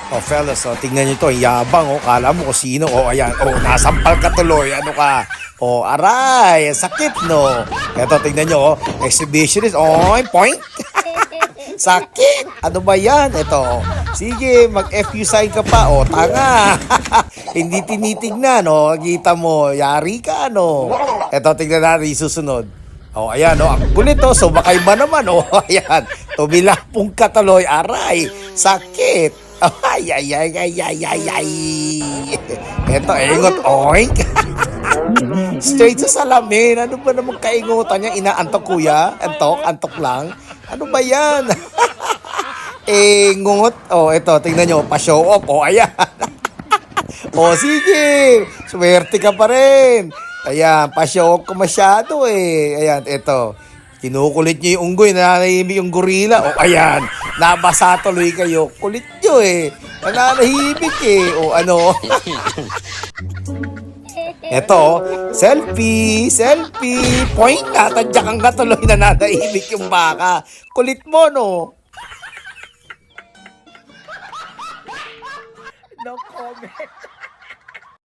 Oh, fellas, oh, tingnan nyo to. Yabang, oh. Kala mo kung sino. Oh, ayan. Oh, nasampal ka tuloy. Ano ka? Oh, aray. Sakit, no? Eto, tingnan nyo, oh. Exhibitionist. Oh, point. Sakit. Ano ba yan? Eto, oh. Sige, mag-FU sign ka pa. Oh, tanga. Hindi tinitignan, no? Kita mo, yari ka, no? Eto, tingnan natin yung susunod. Oh, ayan, oh. Ang kulit, oh. Sumakay ba naman, oh. Ayan. Tumilapong ka tuloy. Aray. Sakit. Ay, ay, ay, ay, ay, ay, ay. Eto, ingot, oink. Straight sa salamin. Ano ba naman kaingutan niya? Inaantok, kuya? Antok? Antok lang? Ano ba yan? Ingot. Oh, eto, tingnan nyo. Pa-show off. Oh, ayan. Oh, sige. Swerte ka pa rin. Ayan, pa-show off ko masyado eh. Ayan, eto. Kinukulit niyo yung unggoy, nananahimik yung gorila. O, ayan, nabasa tuloy kayo. Kulit niyo eh. Nananahimik eh. O, ano? Eto, selfie, selfie. Point na, tadyakan ka tuloy, nananahimik yung baka. Kulit mo, no? No comment.